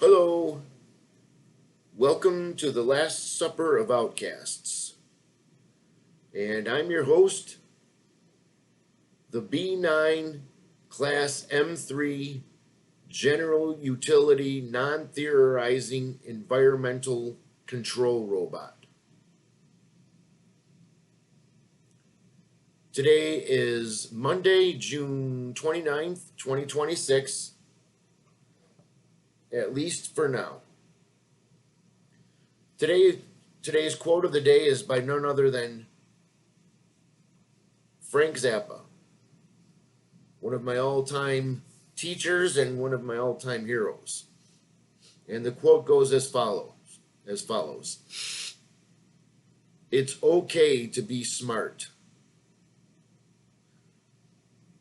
Hello, welcome to the Last Supper of Outcasts. And I'm your host, the B9 Class M3 General Utility Non-Theorizing Environmental Control Robot. Today is Monday, June 29th, 2026, at least for now. Today's quote of the day is by none other than Frank Zappa, one of my all-time teachers and one of my all-time heroes. And the quote goes as follows. It's okay to be smart.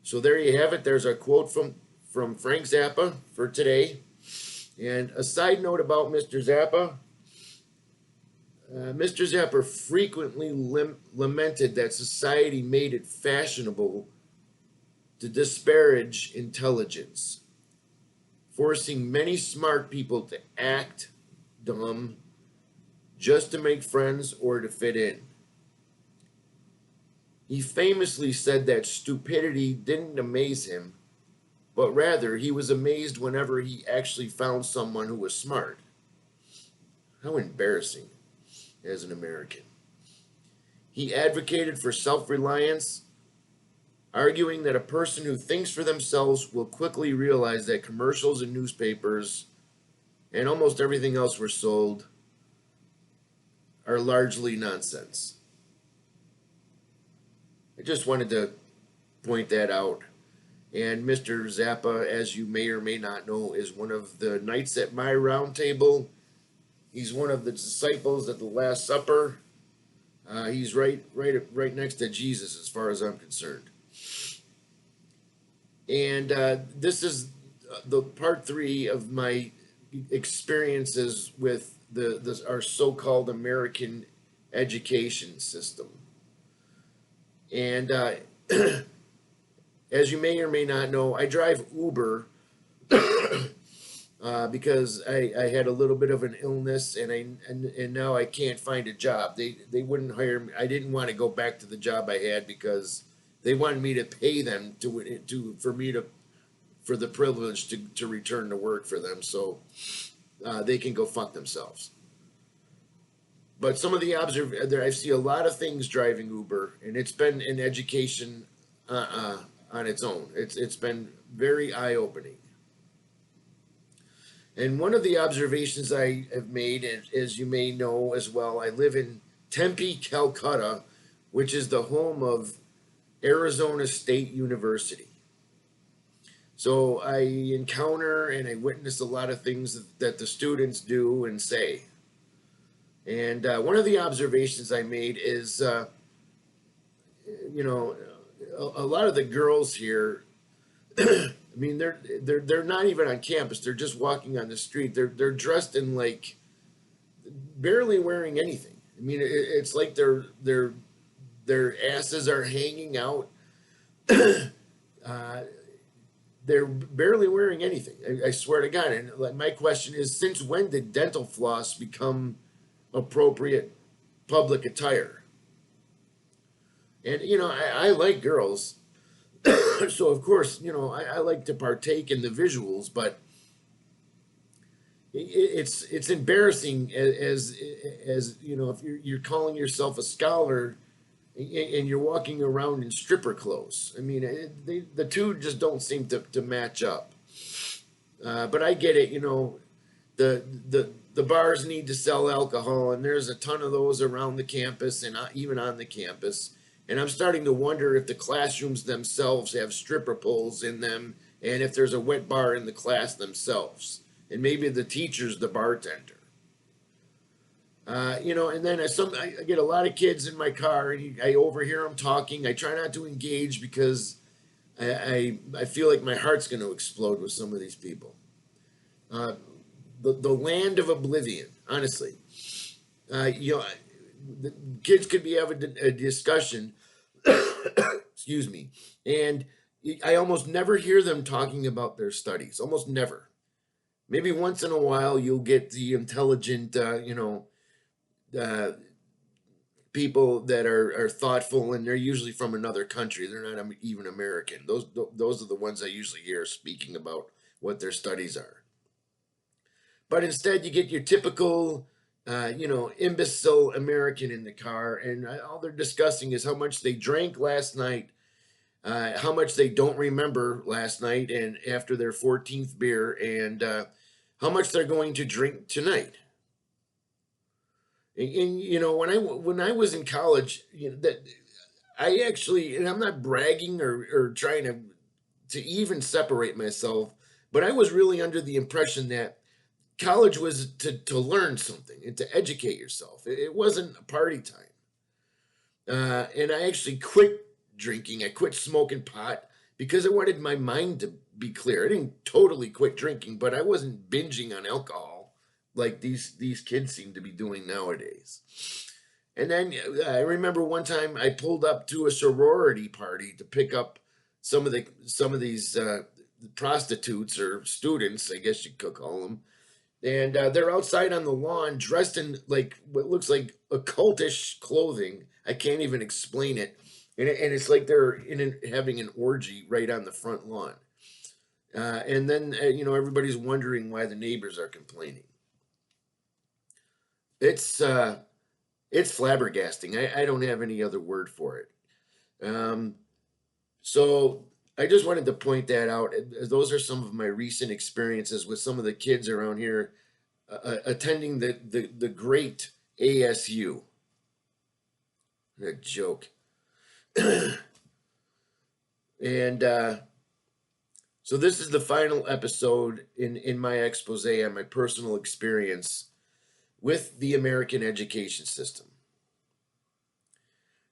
So there you have it. There's our quote from Frank Zappa for today. And a side note about Mr. Zappa. Mr. Zappa frequently lamented that society made it fashionable to disparage intelligence, forcing many smart people to act dumb just to make friends or to fit in. He famously said that stupidity didn't amaze him, but rather he was amazed whenever he actually found someone who was smart. How embarrassing as an American. He advocated for self-reliance, arguing that a person who thinks for themselves will quickly realize that commercials and newspapers and almost everything else we're sold are largely nonsense. I just wanted to point that out. And Mr. Zappa, as you may or may not know, is one of the knights at my round table. He's one of the disciples at the Last Supper. He's right next to Jesus, as far as I'm concerned. And this is the part 3 of my experiences with our so-called American education system. And as you may or may not know, I drive Uber because I had a little bit of an illness and now I can't find a job. They wouldn't hire me. I didn't want to go back to the job I had because they wanted me to pay them for the privilege to return to work for them, so they can go fuck themselves. But some of the I see a lot of things driving Uber, and it's been an education on its own. It's been very eye-opening. And one of the observations I have made, as you may know as well, I live in Tempe, Calcutta, which is the home of Arizona State University. So I encounter and I witness a lot of things that the students do and say. And one of the observations I made is, a lot of the girls here, I mean, they're not even on campus. They're just walking on the street. They're dressed in like barely wearing anything. I mean, it's like their asses are hanging out. They're barely wearing anything. I swear to God. And like, my question is, since when did dental floss become appropriate public attire? And I like girls. So of course, I like to partake in the visuals, but it's embarrassing as if you're calling yourself a scholar and you're walking around in stripper clothes. I mean, the two just don't seem to match up. But I get it. The bars need to sell alcohol, and there's a ton of those around the campus and even on the campus. And I'm starting to wonder if the classrooms themselves have stripper poles in them, and if there's a wet bar in the class themselves. And maybe the teacher's the bartender. And then I get a lot of kids in my car, and I overhear them talking. I try not to engage because I feel like my heart's going to explode with some of these people. The land of oblivion, honestly. The kids could be having a discussion, excuse me, and I almost never hear them talking about their studies, almost never. Maybe once in a while you'll get the intelligent, uh, people that are thoughtful, and they're usually from another country. They're not even American. Those are the ones I usually hear speaking about what their studies are. But instead, you get your typical, imbecile American in the car, and all they're discussing is how much they drank last night, how much they don't remember last night, and after their 14th beer, and how much they're going to drink tonight. And when I was in college, that I actually, and I'm not bragging or trying to even separate myself, but I was really under the impression that college was to learn something and to educate yourself. It wasn't a party time. And I actually quit drinking. I quit smoking pot because I wanted my mind to be clear. I didn't totally quit drinking, but I wasn't binging on alcohol like these kids seem to be doing nowadays. And then I remember one time I pulled up to a sorority party to pick up some of these prostitutes or students, I guess you could call them, and they're outside on the lawn dressed in like what looks like occultish clothing. I can't even explain it, and it's like they're having an orgy right on the front lawn. And then everybody's wondering why the neighbors are complaining. It's it's flabbergasting. I don't have any other word for it. Um, so I just wanted to point that out. Those are some of my recent experiences with some of the kids around here attending the great ASU. A joke. And so this is the final episode in my expose on my personal experience with the American education system.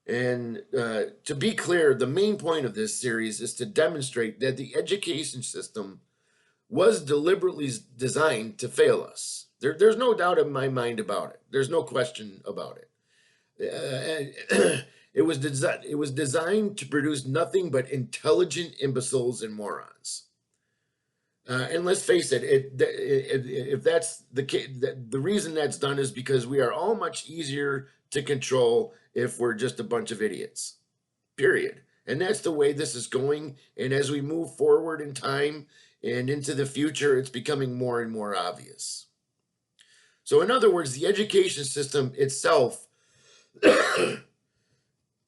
And to be clear, the main point of this series is to demonstrate that the education system was deliberately designed to fail us. There's no doubt in my mind about it. There's no question about it. It was designed to produce nothing but intelligent imbeciles and morons. And let's face it, if that's the reason that's done is because we are all much easier to control if we're just a bunch of idiots. Period. And that's the way this is going. And as we move forward in time and into the future, it's becoming more and more obvious. So, in other words, the education system itself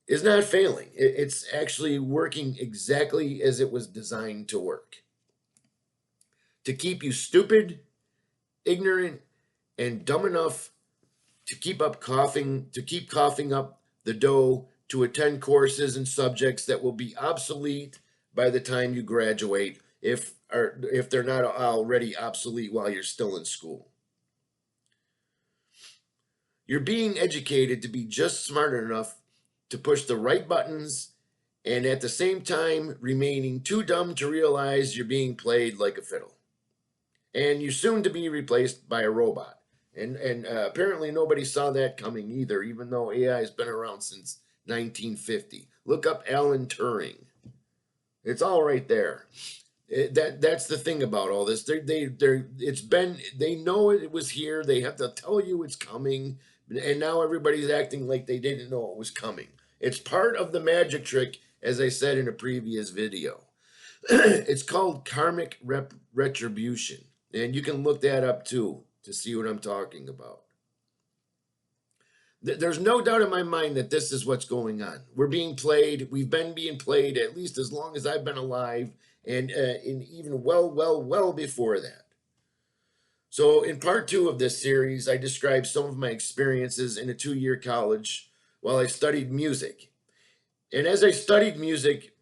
is not failing. It's actually working exactly as it was designed to work, to keep you stupid, ignorant, and dumb enough to keep coughing up the dough to attend courses and subjects that will be obsolete by the time you graduate, if they're not already obsolete while you're still in school. You're being educated to be just smart enough to push the right buttons, and at the same time remaining too dumb to realize you're being played like a fiddle. And you're soon to be replaced by a robot. And apparently nobody saw that coming either, even though AI has been around since 1950. Look up Alan Turing. It's all right there. That's the thing about all this. They know it was here. They have to tell you it's coming, and now everybody's acting like they didn't know it was coming. It's part of the magic trick, as I said in a previous video. It's called karmic retribution, and you can look that up too to see what I'm talking about. There's no doubt in my mind that this is what's going on. We're being played. We've been being played at least as long as I've been alive, and even well before that. So in part 2 of this series, I describe some of my experiences in a 2-year college while I studied music. And as I studied music,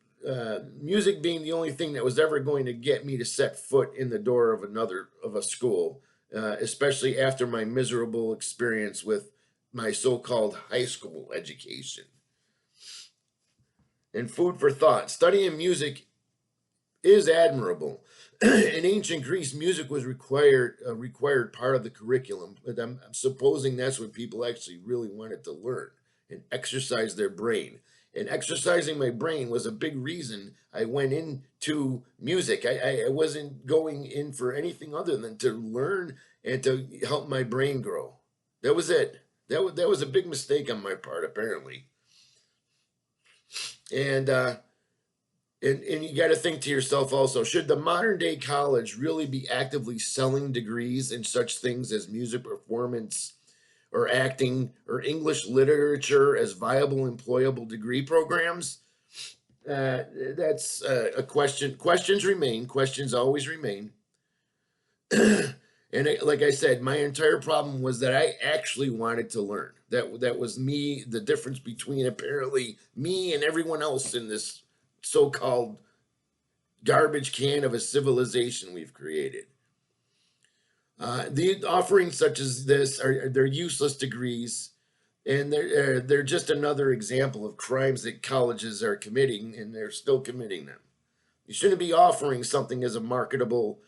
music being the only thing that was ever going to get me to set foot in the door of a school, especially after my miserable experience with my so-called high school education. And food for thought. Studying music is admirable. In ancient Greece, music was a required part of the curriculum, but I'm supposing that's what people actually really wanted to learn and exercise their brain. And exercising my brain was a big reason I went into music. I wasn't going in for anything other than to learn and to help my brain grow. That was it. That was a big mistake on my part, apparently. And and you got to think to yourself also, should the modern day college really be actively selling degrees in such things as music performance or acting or English literature as viable employable degree programs? That's a question. Questions remain. Questions always remain. And like I said, my entire problem was that I actually wanted to learn. That was me. The difference between apparently me and everyone else in this so-called garbage can of a civilization we've created. The offerings such as this they're useless degrees, and they're just another example of crimes that colleges are committing, and they're still committing them. You shouldn't be offering something as a marketable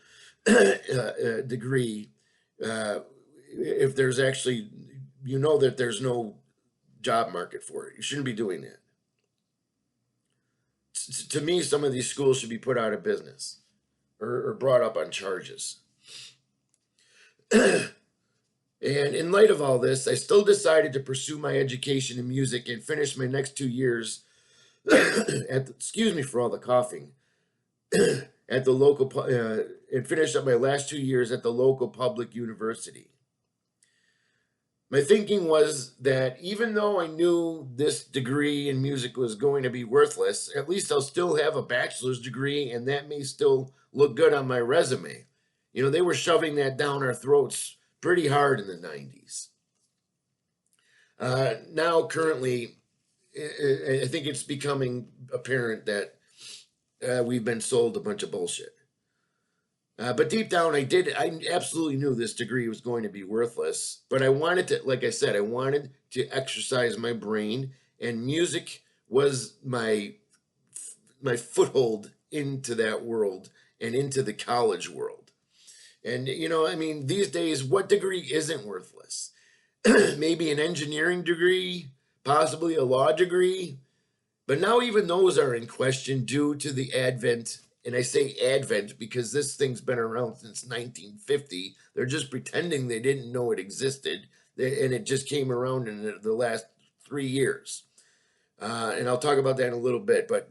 degree if there's actually that there's no job market for it. You shouldn't be doing that. To me, some of these schools should be put out of business or brought up on charges. And in light of all this, I still decided to pursue my education in music and finish my next 2 years excuse me for all the coughing, at the local, and finish up my last 2 years at the local public university. My thinking was that even though I knew this degree in music was going to be worthless, at least I'll still have a bachelor's degree, and that may still look good on my resume. They were shoving that down our throats pretty hard in the 90s. Now, currently, I think it's becoming apparent that we've been sold a bunch of bullshit. But deep down, I absolutely knew this degree was going to be worthless. But I wanted to, like I said, I wanted to exercise my brain, and music was my foothold into that world and into the college world. And, these days, what degree isn't worthless? Maybe an engineering degree, possibly a law degree. But now even those are in question due to the advent, and I say advent because this thing's been around since 1950. They're just pretending they didn't know it existed, and it just came around in the last 3 years. And I'll talk about that in a little bit. But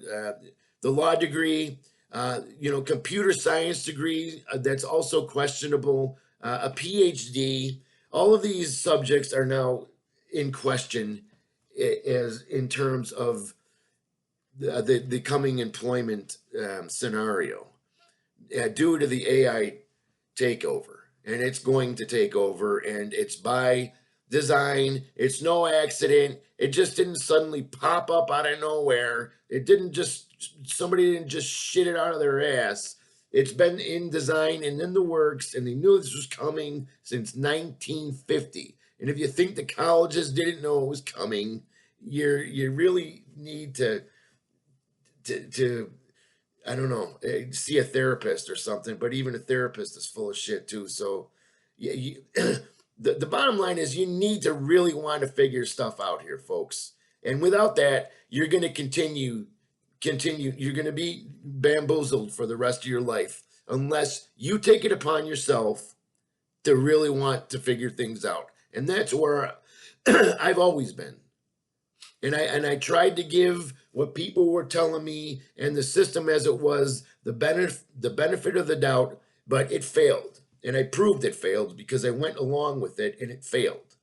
the law degree, computer science degree, that's also questionable. A PhD, all of these subjects are now in question as in terms of the coming employment scenario due to the AI takeover. And it's going to take over, and it's by design. It's no accident. It just didn't suddenly pop up out of nowhere. Somebody didn't just shit it out of their ass. It's been in design and in the works, and they knew this was coming since 1950. And if you think the colleges didn't know it was coming, you really need to I don't know, see a therapist or something. But even a therapist is full of shit too. So yeah, the bottom line is you need to really want to figure stuff out here, folks. And without that, you're going to continue. You're going to be bamboozled for the rest of your life unless you take it upon yourself to really want to figure things out. And that's where I've always been. And I tried to give what people were telling me and the system as it was the benefit of the doubt, but it failed. And I proved it failed because I went along with it, and it failed.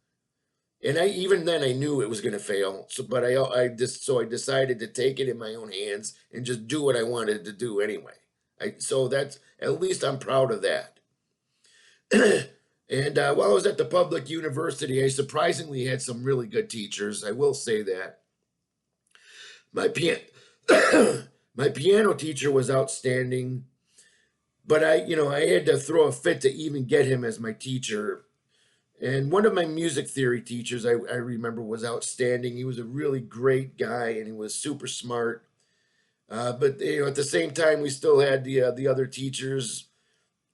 And even then I knew it was going to fail. But I decided to take it in my own hands and just do what I wanted to do anyway. So that's, at least I'm proud of that. And while I was at the public university, I surprisingly had some really good teachers. I will say that. My my piano teacher was outstanding, but I had to throw a fit to even get him as my teacher. And one of my music theory teachers, I remember, was outstanding. He was a really great guy, and he was super smart. But at the same time, we still had the other teachers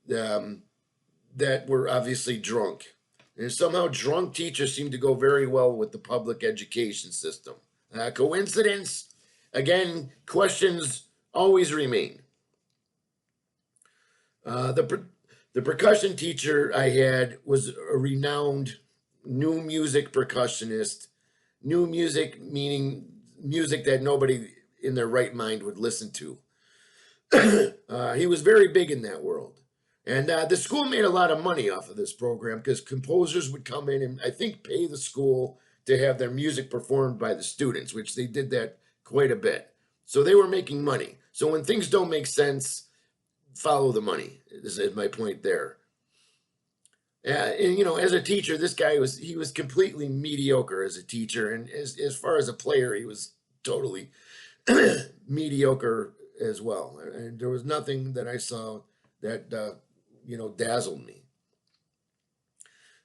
that were obviously drunk. And somehow drunk teachers seem to go very well with the public education system. Coincidence? Again, questions always remain. The percussion teacher I had was a renowned new music percussionist. New music meaning music that nobody in their right mind would listen to. He was very big in that world. And the school made a lot of money off of this program because composers would come in and I think pay the school to have their music performed by the students, which they did that quite a bit. So they were making money. So when things don't make sense, follow the money. This is my point there. And you know, as a teacher, this guy was completely mediocre as a teacher, and as far as a player, he was totally mediocre as well. And there was nothing that I saw that dazzled me.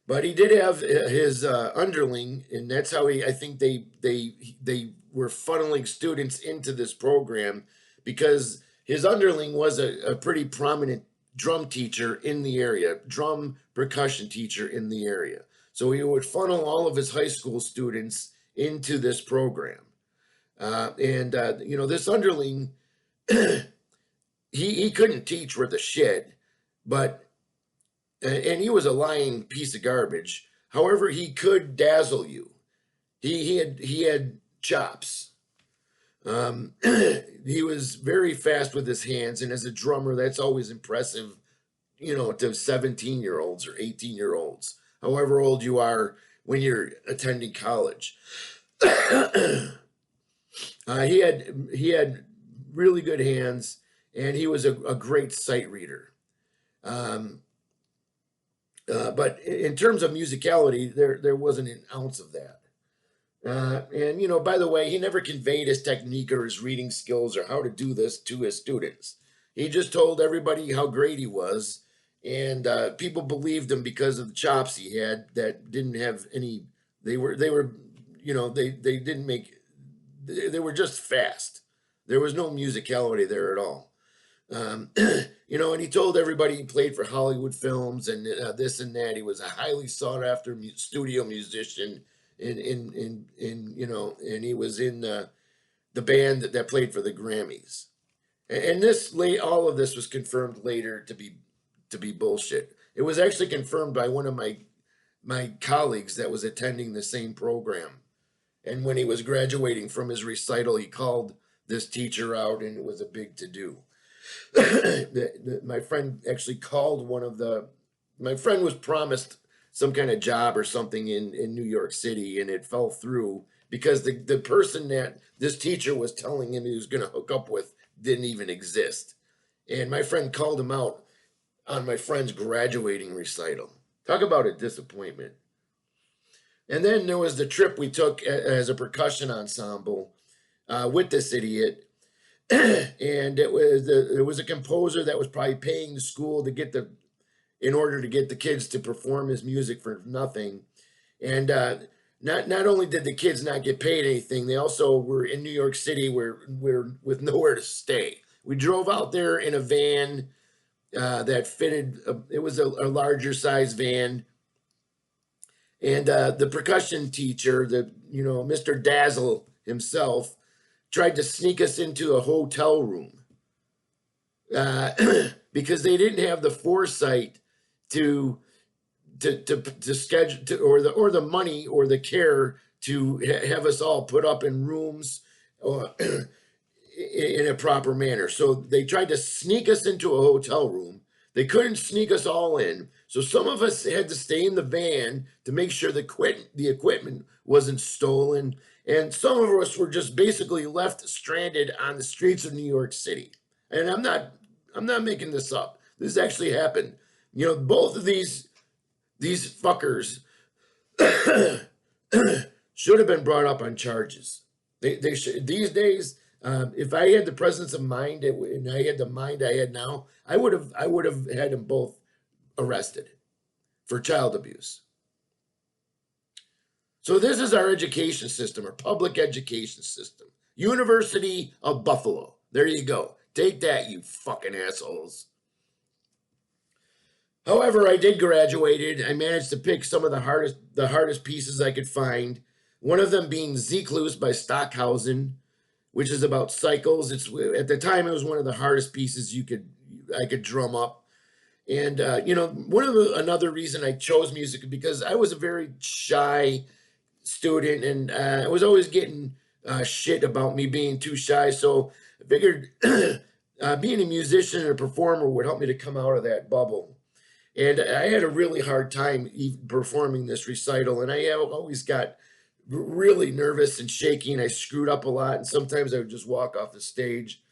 But he did have his underling, and that's how I think they were funneling students into this program because his underling was a pretty prominent drum teacher in the area, drum percussion teacher in the area. So he would funnel all of his high school students into this program. This underling, he couldn't teach worth a shit, but and he was a lying piece of garbage. However, he could dazzle you. He had chops. He was very fast with his hands, and as a drummer, that's always impressive, to 17-year-olds or 18-year-olds, however old you are when you're attending college. He had really good hands, and he was a great sight reader. But in terms of musicality, there wasn't an ounce of that. By the way, he never conveyed his technique or his reading skills or how to do this to his students. He just told everybody how great he was, and people believed him because of the chops he had that didn't have any. They were they didn't make. They were just fast. There was no musicality there at all. And he told everybody he played for Hollywood films and this and that. He was a highly sought after studio musician. And he was in the band that played for the Grammys, and all of this was confirmed later to be bullshit. It was actually confirmed by one of my colleagues that was attending the same program, and when he was graduating from his recital, he called this teacher out, and it was a big to-do. My friend actually called my friend was promised some kind of job or something in New York City, and it fell through because the person that this teacher was telling him he was going to hook up with didn't even exist. And my friend called him out on my friend's graduating recital. Talk about a disappointment. And then there was the trip we took as a percussion ensemble with this idiot. And it was a composer that was probably paying the school in order to get the kids to perform his music for nothing. And not only did the kids not get paid anything, they also were in New York City where with nowhere to stay. We drove out there in a van that fitted. It was a larger size van, and the percussion teacher, Mr. Dazzle himself, tried to sneak us into a hotel room because they didn't have the foresight to schedule or the money or the care to have us all put up in rooms in a proper manner. So they tried to sneak us into a hotel room. They couldn't sneak us all in. So some of us had to stay in the van to make sure the equipment wasn't stolen. And some of us were just basically left stranded on the streets of New York City. And I'm not making this up. This actually happened. Both of these fuckers should have been brought up on charges. They should. These days, if I had the presence of mind and I had the mind I had now, I would have had them both arrested for child abuse. So this is our education system, our public education system. University of Buffalo. There you go. Take that, you fucking assholes. However, I did graduated. I managed to pick some of the hardest pieces I could find. One of them being Zeklus by Stockhausen, which is about cycles. It's at the time it was one of the hardest pieces I could drum up. And another reason I chose music because I was a very shy student, and I was always getting shit about me being too shy. So I figured being a musician and a performer would help me to come out of that bubble. And I had a really hard time performing this recital, and I always got really nervous and shaky, and I screwed up a lot, and sometimes I would just walk off the stage.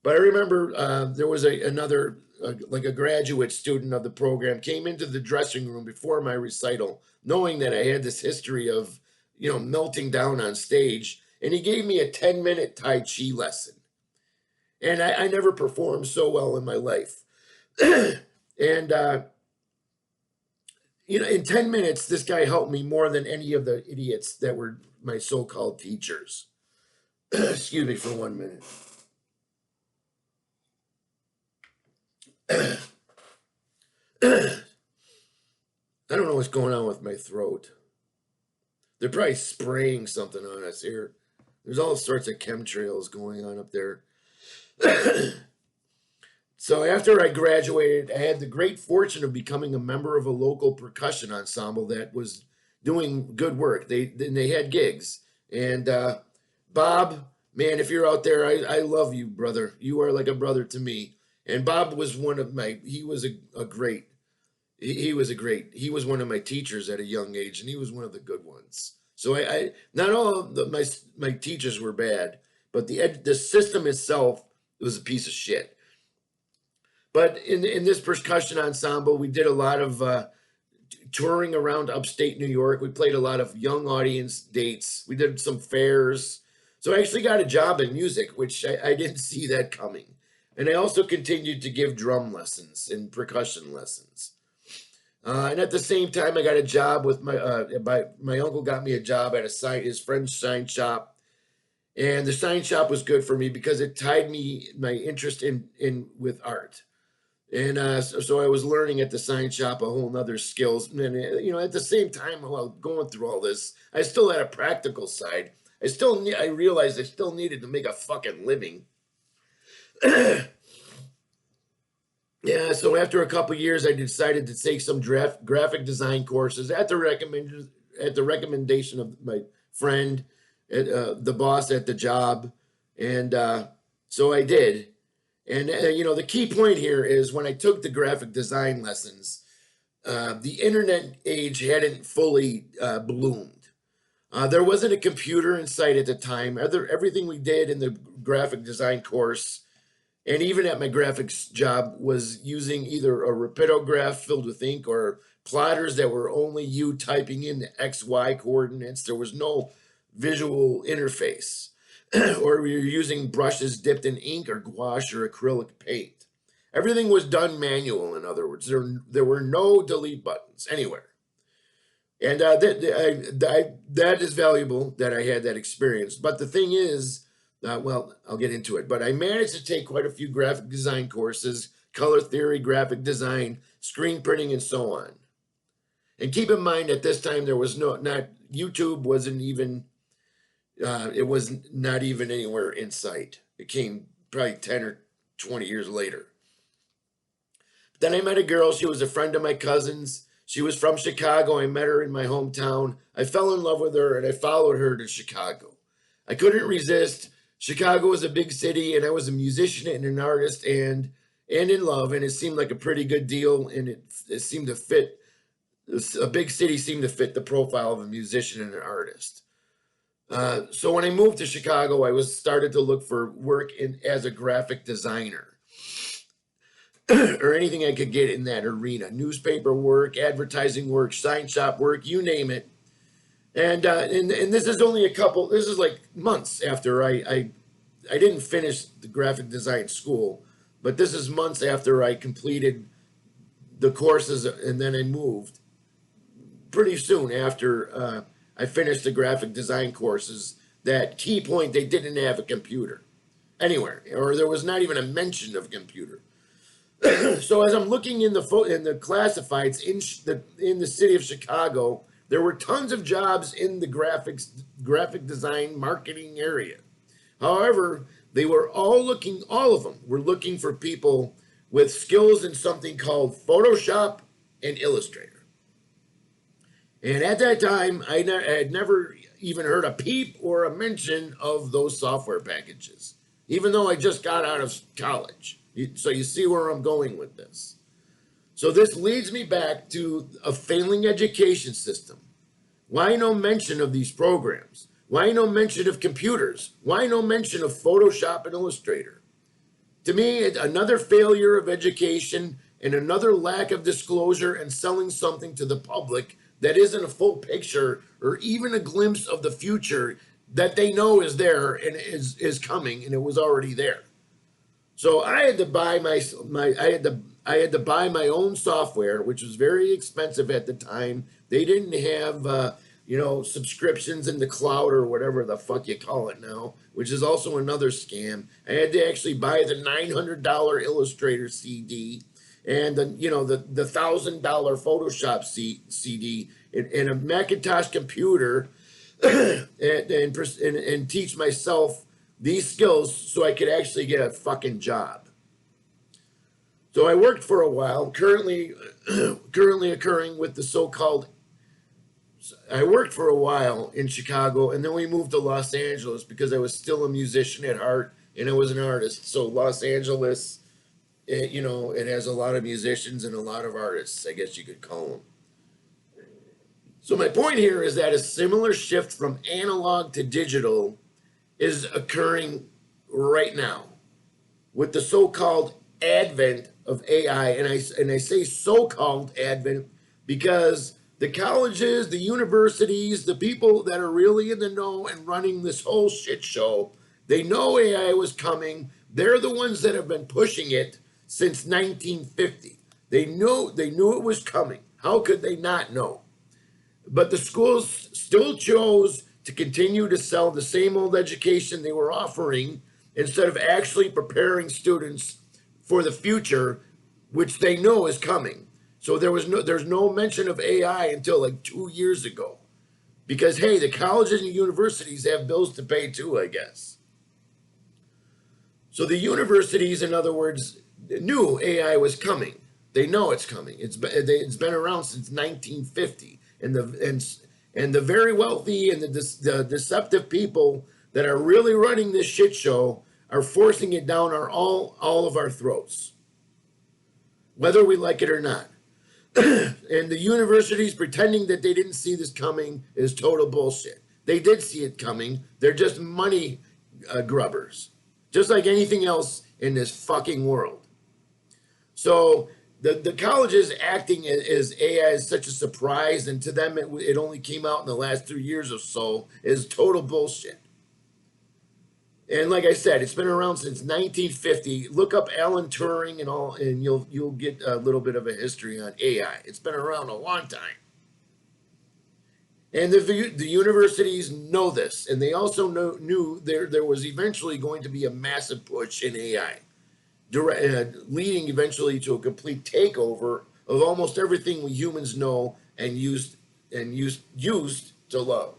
But I remember there was another, like a graduate student of the program, came into the dressing room before my recital, knowing that I had this history of, melting down on stage, and he gave me a 10-minute Tai Chi lesson. And I never performed so well in my life. And, in 10 minutes, this guy helped me more than any of the idiots that were my so-called teachers. Excuse me for 1 minute. I don't know what's going on with my throat. They're probably spraying something on us here. There's all sorts of chemtrails going on up there. So after I graduated, I had the great fortune of becoming a member of a local percussion ensemble that was doing good work. They had gigs. And Bob, man, if you're out there, I love you, brother. You are like a brother to me. And Bob was he was he was one of my teachers at a young age, and he was one of the good ones. So I not all of my teachers were bad, but the system itself was a piece of shit. But in this percussion ensemble, we did a lot of touring around upstate New York. We played a lot of young audience dates. We did some fairs. So I actually got a job in music, which I didn't see that coming. And I also continued to give drum lessons and percussion lessons. And at the same time, I got a job with my uncle got me a job at his friend's sign shop. And the sign shop was good for me because it tied my interest in with art. And so I was learning at the sign shop a whole nother skills. And, at the same time, while going through all this, I still had a practical side. I realized I still needed to make a fucking living. Yeah, so after a couple years, I decided to take some graphic design courses at the recommendation of my friend, the boss at the job. And so I did. And, the key point here is when I took the graphic design lessons, the internet age hadn't fully bloomed. There wasn't a computer in sight at the time. Everything we did in the graphic design course, and even at my graphics job, was using either a rapidograph filled with ink or plotters that were only you typing in the XY coordinates. There was no visual interface. Or we were using brushes dipped in ink or gouache or acrylic paint. Everything was done manual, in other words. There were no delete buttons anywhere. And that is valuable that I had that experience. But the thing is, I'll get into it. But I managed to take quite a few graphic design courses, color theory, graphic design, screen printing, and so on. And keep in mind, at this time, there was YouTube wasn't even... it was not even anywhere in sight. It came probably 10 or 20 years later. But then I met a girl. She was a friend of my cousin's. She was from Chicago. I met her in my hometown. I fell in love with her, and I followed her to Chicago. I couldn't resist. Chicago was a big city, and I was a musician and an artist and in love, and it seemed like a pretty good deal, and it seemed to fit. A big city seemed to fit the profile of a musician and an artist. So when I moved to Chicago, I started to look for work as a graphic designer or anything I could get in that arena, newspaper work, advertising work, sign shop work, you name it. And this is this is like months after I didn't finish the graphic design school, but this is months after I completed the courses, and then I moved pretty soon after I finished the graphic design courses. That key point, they didn't have a computer anywhere, or there was not even a mention of a computer. So as I'm looking in the classifieds in the city of Chicago There were tons of jobs in the graphic design, marketing area. However, all of them were looking for people with skills in something called Photoshop and Illustrator. And at that time, I had never even heard a peep or a mention of those software packages, even though I just got out of college. So you see where I'm going with this. So this leads me back to a failing education system. Why no mention of these programs? Why no mention of computers? Why no mention of Photoshop and Illustrator? To me, another failure of education and another lack of disclosure and selling something to the public that isn't a full picture or even a glimpse of the future that they know is there and is coming, and it was already there. So I had to buy I had to buy my own software, which was very expensive at the time. They didn't have subscriptions in the cloud or whatever the fuck you call it now, which is also another scam. I had to actually buy the $900 Illustrator CD and the $1,000 Photoshop CD and a Macintosh computer and teach myself these skills so I could actually get a fucking job. So I worked for a while, currently occurring with the so-called. I worked for a while in Chicago, and then we moved to Los Angeles because I was still a musician at heart, and I was an artist. So Los Angeles, it has a lot of musicians and a lot of artists, I guess you could call them. So my point here is that a similar shift from analog to digital is occurring right now with the so-called advent of AI. And I say so-called advent because the colleges, the universities, the people that are really in the know and running this whole shit show, they know AI was coming. They're the ones that have been pushing it since 1950. They knew it was coming. How could they not know? But the schools still chose to continue to sell the same old education they were offering instead of actually preparing students for the future, which they know is coming. So there's no mention of AI until like 2 years ago, because hey, the colleges and universities have bills to pay too, I guess. So the universities, in other words, knew AI was coming. They know it's coming. It's been around since 1950, and the very wealthy and the deceptive people that are really running this shit show are forcing it down all of our throats, whether we like it or not. And the universities pretending that they didn't see this coming is total bullshit. They did see it coming. They're just money grubbers, just like anything else in this fucking world. So the colleges acting as AI is such a surprise, and to them it only came out in the last 2 years or so, is total bullshit. And like I said, it's been around since 1950. Look up Alan Turing and all, and you'll get a little bit of a history on AI. It's been around a long time. And the universities know this, and they also knew there was eventually going to be a massive push in AI, leading eventually to a complete takeover of almost everything we humans know and used to love.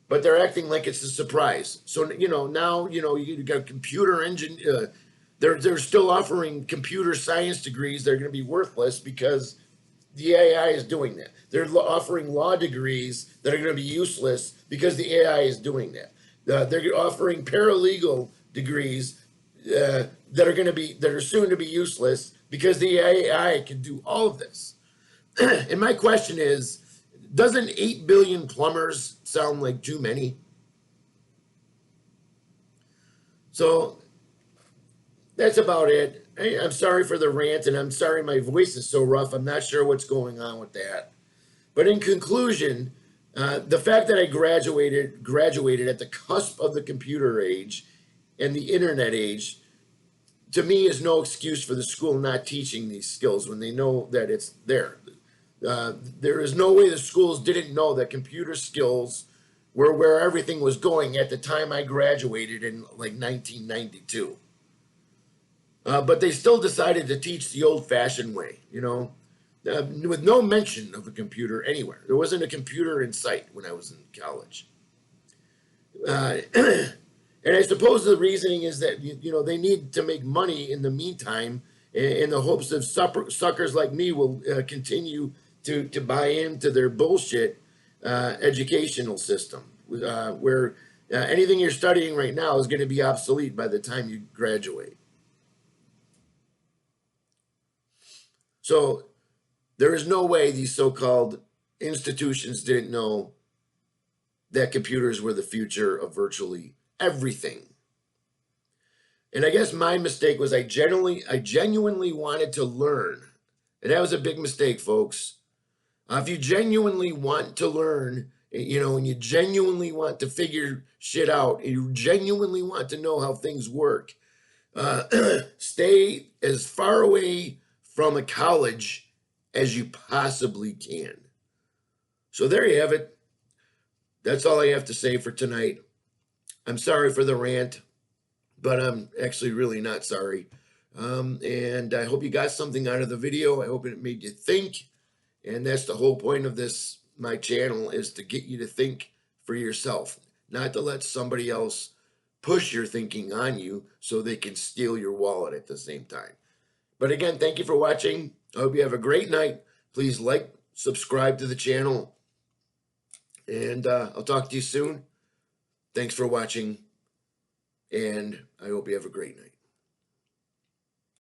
But they're acting like it's a surprise. So now you got computer engine. They're still offering computer science degrees. They're going to be worthless because the AI is doing that. They're offering law degrees that are going to be useless because the AI is doing that. They're offering paralegal degrees that are soon to be useless because the AI can do all of this. And my question is, doesn't 8 billion plumbers sound like too many? So that's about it. I'm sorry for the rant, and I'm sorry my voice is so rough. I'm not sure what's going on with that. But in conclusion, the fact that I graduated at the cusp of the computer age and the internet age, to me, is no excuse for the school not teaching these skills when they know that it's there. There is no way the schools didn't know that computer skills were where everything was going at the time I graduated in like 1992. But they still decided to teach the old-fashioned way, with no mention of a computer anywhere. There wasn't a computer in sight when I was in college. And I suppose the reasoning is that they need to make money in the meantime, in the hopes of suckers like me will continue to buy into their bullshit educational system, where anything you're studying right now is going to be obsolete by the time you graduate. So there is no way these so-called institutions didn't know that computers were the future of virtually everything. And I guess my mistake was I genuinely wanted to learn. And that was a big mistake, folks. If you genuinely want to learn, and you genuinely want to figure shit out, and you genuinely want to know how things work, stay as far away from a college as you possibly can. So there you have it. That's all I have to say for tonight. I'm sorry for the rant, but I'm actually really not sorry. And I hope you got something out of the video. I hope it made you think. And that's the whole point of this, my channel, is to get you to think for yourself, not to let somebody else push your thinking on you so they can steal your wallet at the same time. But again, thank you for watching. I hope you have a great night. Please like, subscribe to the channel, and I'll talk to you soon. Thanks for watching, and I hope you have a great night.